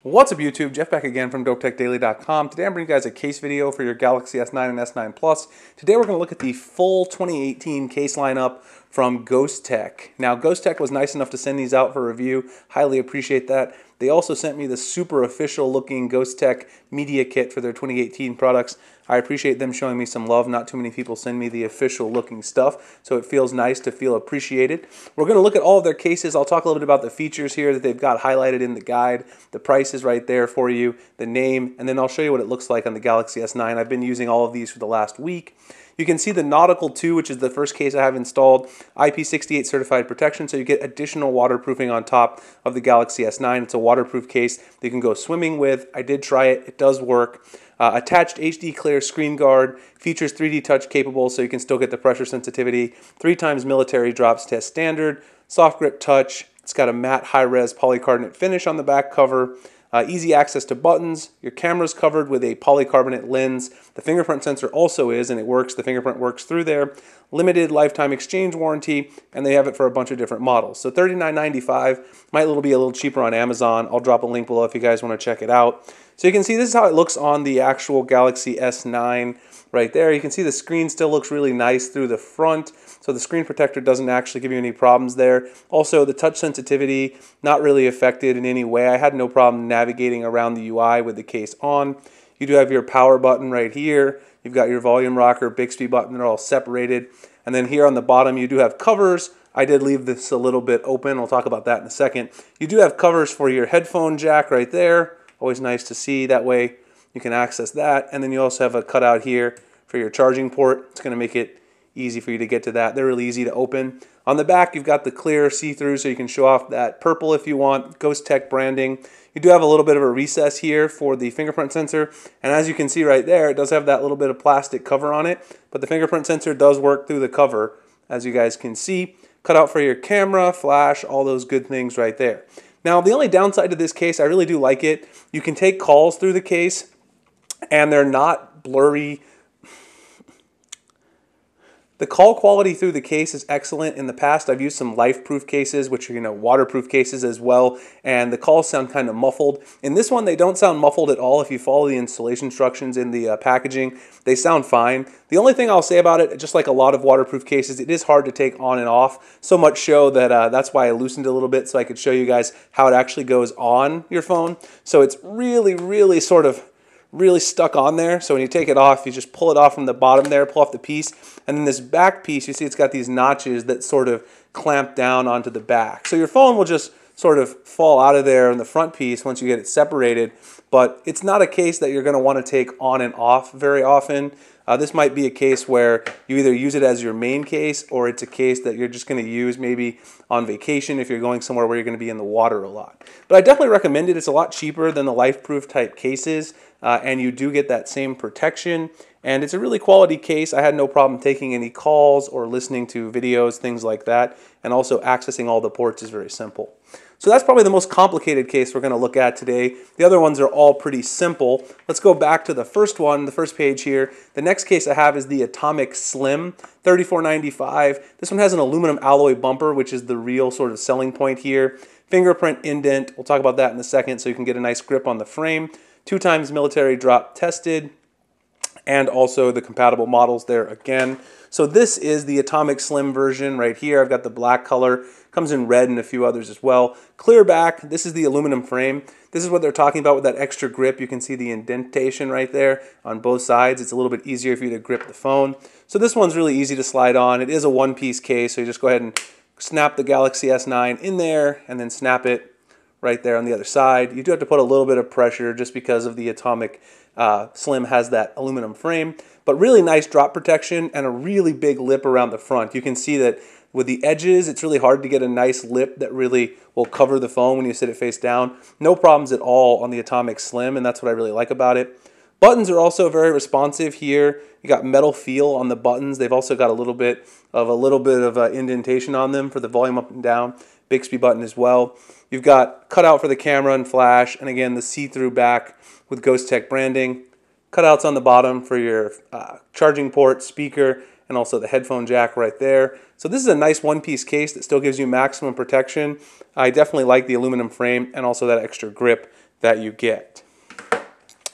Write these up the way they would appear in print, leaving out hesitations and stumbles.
What's up YouTube? Jeff back again from DopeTechDaily.com. Today I'm bringing you guys a case video for your Galaxy S9 and S9 Plus. Today we're going to look at the full 2018 case lineup from Ghostek. Now Ghostek was nice enough to send these out for review. Highly appreciate that. They also sent me the super official looking Ghostek media kit for their 2018 products. I appreciate them showing me some love. Not too many people send me the official looking stuff, so it feels nice to feel appreciated. We're going to look at all of their cases. I'll talk a little bit about the features here that they've got highlighted in the guide. The price is right there for you, the name, and then I'll show you what it looks like on the Galaxy S9. I've been using all of these for the last week. You can see the Nautical 2, which is the first case I have installed, IP68 certified protection, so you get additional waterproofing on top of the Galaxy S9. It's a waterproof case that you can go swimming with. I did try it. It does work. Attached HD clear screen guard, features 3D touch capable so you can still get the pressure sensitivity. 3x military drops test standard, soft grip touch. It's got a matte high-res polycarbonate finish on the back cover. Easy access to buttons. Your camera's covered with a polycarbonate lens. The fingerprint sensor also is, and it works. The fingerprint works through there. Limited lifetime exchange warranty, and they have it for a bunch of different models. So $39.95 might be a little cheaper on Amazon. I'll drop a link below if you guys want to check it out. So you can see this is how it looks on the actual Galaxy S9 right there. You can see the screen still looks really nice through the front. So the screen protector doesn't actually give you any problems there. Also, the touch sensitivity, not really affected in any way. I had no problem navigating around the UI with the case on. You do have your power button right here. You've got your volume rocker, Bixby button. They're all separated. And then here on the bottom, you do have covers. I did leave this a little bit open. I'll talk about that in a second. You do have covers for your headphone jack right there. Always nice to see. That way you can access that. And then you also have a cutout here for your charging port. It's going to make it easy for you to get to that. They're really easy to open. On the back, you've got the clear see-through so you can show off that purple if you want. Ghostek branding. You do have a little bit of a recess here for the fingerprint sensor. And as you can see right there, it does have that little bit of plastic cover on it. But the fingerprint sensor does work through the cover, as you guys can see. Cutout for your camera, flash, all those good things right there. Now, the only downside to this case, I really do like it. You can take calls through the case, and they're not blurry. The call quality through the case is excellent. In the past, I've used some life-proof cases, which are, waterproof cases as well, and the calls sound kind of muffled. In this one, they don't sound muffled at all. If you follow the installation instructions in the packaging, they sound fine. The only thing I'll say about it, just like a lot of waterproof cases, it is hard to take on and off, so much so that that's why I loosened it a little bit so I could show you guys how it actually goes on your phone. So it's really really stuck on there. So when you take it off, you just pull it off from the bottom there, pull off the piece, and then this back piece, you see it's got these notches that sort of clamp down onto the back. So your phone will just sort of fall out of there in the front piece once you get it separated, but it's not a case that you're going to want to take on and off very often. This might be a case where you either use it as your main case, or it's a case that you're just going to use maybe on vacation if you're going somewhere where you're going to be in the water a lot. But I definitely recommend it. It's a lot cheaper than the life-proof type cases, and you do get that same protection. And it's a really quality case. I had no problem taking any calls or listening to videos, things like that. And also accessing all the ports is very simple. So that's probably the most complicated case we're going to look at today. The other ones are all pretty simple. Let's go back to the first one, the first page here. The next case I have is the Atomic Slim, $34.95. This one has an aluminum alloy bumper, which is the real sort of selling point here. Fingerprint indent. We'll talk about that in a second so you can get a nice grip on the frame. 2x military drop tested. And also the compatible models there again. So this is the Atomic Slim version right here. I've got the black color. Comes in red and a few others as well. Clear back. This is the aluminum frame. This is what they're talking about with that extra grip. You can see the indentation right there on both sides. It's a little bit easier for you to grip the phone. So this one's really easy to slide on. It is a one-piece case, so you just go ahead and snap the Galaxy S9 in there and then snap it right there on the other side. You do have to put a little bit of pressure just because of the Atomic Slim has that aluminum frame, but really nice drop protection and a really big lip around the front. You can see that with the edges, it's really hard to get a nice lip that really will cover the phone when you sit it face down. No problems at all on the Atomic Slim, and that's what I really like about it. Buttons are also very responsive here. You got metal feel on the buttons. They've also got a little bit of indentation on them for the volume up and down. Bixby button as well. You've got cutout for the camera and flash, and again the see-through back with Ghostek branding. Cutouts on the bottom for your charging port, speaker, and also the headphone jack right there. So this is a nice one-piece case that still gives you maximum protection. I definitely like the aluminum frame and also that extra grip that you get.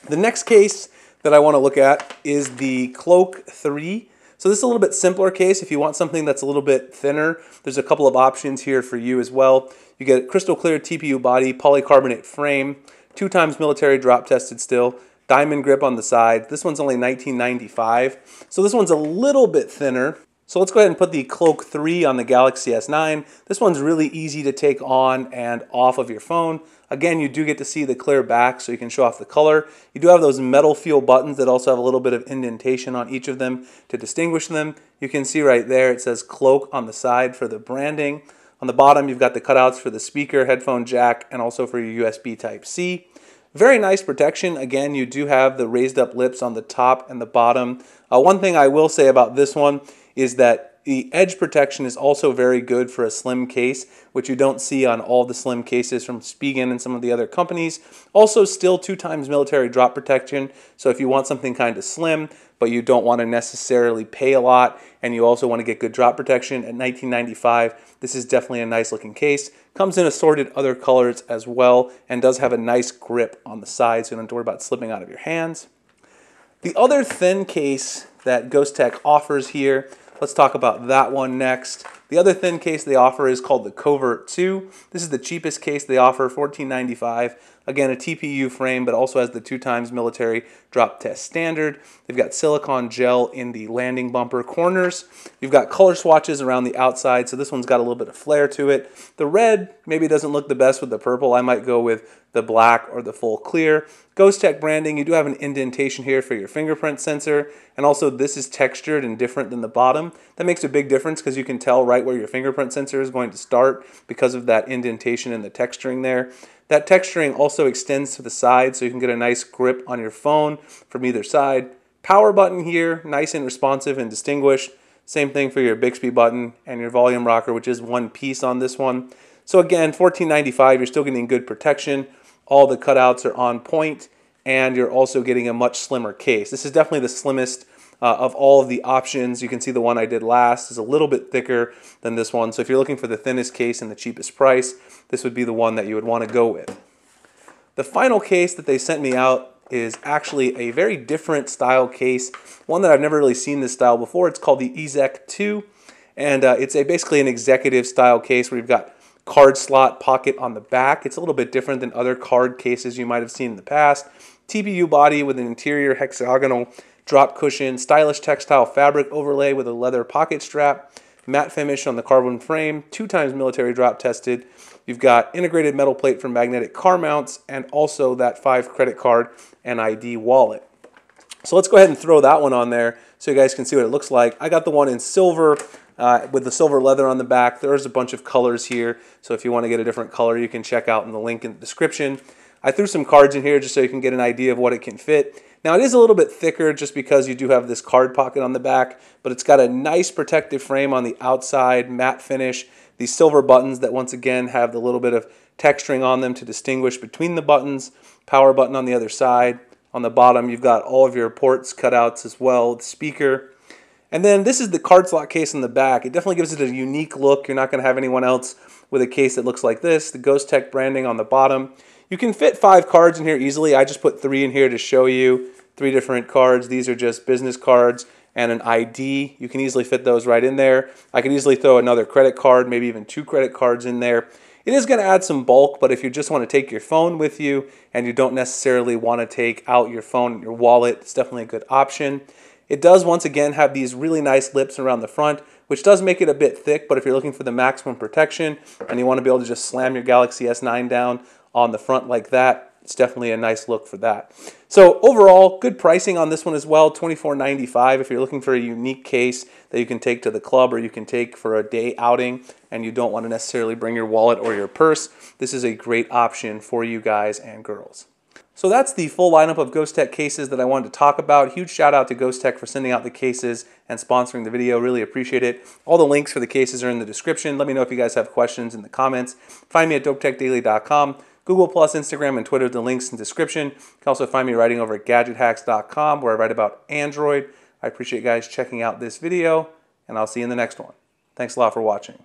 The next case that I want to look at is the Cloak 3. So this is a little bit simpler case. If you want something that's a little bit thinner, there's a couple of options here for you as well. You get crystal clear TPU body, polycarbonate frame, 2x military drop tested still, diamond grip on the side. This one's only $19.95. So this one's a little bit thinner. So let's go ahead and put the Cloak 3 on the Galaxy S9. This one's really easy to take on and off of your phone. Again, you do get to see the clear back so you can show off the color. You do have those metal feel buttons that also have a little bit of indentation on each of them to distinguish them. You can see right there it says Cloak on the side for the branding. On the bottom you've got the cutouts for the speaker, headphone jack, and also for your USB Type-C. Very nice protection. Again, you do have the raised up lips on the top and the bottom. One thing I will say about this one is that the edge protection is also very good for a slim case, which you don't see on all the slim cases from Spigen and some of the other companies. Also still 2x military drop protection, so if you want something kind of slim, but you don't want to necessarily pay a lot, and you also want to get good drop protection at $19.95, this is definitely a nice looking case. Comes in assorted other colors as well, and does have a nice grip on the side, so you don't have to worry about slipping out of your hands. The other thin case that Ghostek offers here, let's talk about that one next. The other thin case they offer is called the Covert 2. This is the cheapest case they offer, $14.95. Again, a TPU frame, but also has the 2x military drop test standard. They've got silicone gel in the landing bumper corners. You've got color swatches around the outside, so this one's got a little bit of flair to it. The red maybe doesn't look the best with the purple. I might go with the black or the full clear. Ghostek branding, you do have an indentation here for your fingerprint sensor, and also this is textured and different than the bottom. That makes a big difference because you can tell right where your fingerprint sensor is going to start because of that indentation and the texturing there. That texturing also extends to the side so you can get a nice grip on your phone from either side. Power button here, nice and responsive and distinguished. Same thing for your Bixby button and your volume rocker, which is one piece on this one. So again, $14.95, you're still getting good protection. All the cutouts are on point, and you're also getting a much slimmer case. This is definitely the slimmest of all of the options. You can see the one I did last is a little bit thicker than this one. So if you're looking for the thinnest case and the cheapest price, this would be the one that you would want to go with. The final case that they sent me out is actually a very different style case, one that I've never really seen this style before. It's called the Ezek 2, and it's basically an executive style case where you've got card slot pocket on the back. It's a little bit different than other card cases you might have seen in the past. TPU body with an interior hexagonal drop cushion, stylish textile fabric overlay with a leather pocket strap, matte finish on the carbon frame, 2x military drop tested. You've got integrated metal plate for magnetic car mounts, and also that 5 credit card and ID wallet. So let's go ahead and throw that one on there so you guys can see what it looks like. I got the one in silver with the silver leather on the back. There's a bunch of colors here, so if you want to get a different color, you can check out in the link in the description. I threw some cards in here just so you can get an idea of what it can fit. Now it is a little bit thicker just because you do have this card pocket on the back, but it's got a nice protective frame on the outside, matte finish. These silver buttons that once again have the little bit of texturing on them to distinguish between the buttons. Power button on the other side. On the bottom you've got all of your ports cutouts as well, the speaker. And then this is the card slot case in the back. It definitely gives it a unique look. You're not going to have anyone else with a case that looks like this. The Ghostek branding on the bottom. You can fit 5 cards in here easily. I just put 3 in here to show you 3 different cards. These are just business cards and an ID. You can easily fit those right in there. I could easily throw another credit card, maybe even 2 credit cards in there. It is going to add some bulk, but if you just want to take your phone with you and you don't necessarily want to take out your phone and your wallet, it's definitely a good option. It does once again have these really nice lips around the front, which does make it a bit thick, but if you're looking for the maximum protection and you want to be able to just slam your Galaxy S9 down on the front like that, it's definitely a nice look for that. So overall, good pricing on this one as well, $24.95 if you're looking for a unique case that you can take to the club or you can take for a day outing and you don't want to necessarily bring your wallet or your purse. This is a great option for you guys and girls. So that's the full lineup of Ghostek cases that I wanted to talk about. Huge shout out to Ghostek for sending out the cases and sponsoring the video. Really appreciate it. All the links for the cases are in the description. Let me know if you guys have questions in the comments. Find me at dopetechdaily.com. Google+, Instagram, and Twitter, the links in the description. You can also find me writing over at gadgethacks.com where I write about Android. I appreciate you guys checking out this video, and I'll see you in the next one. Thanks a lot for watching.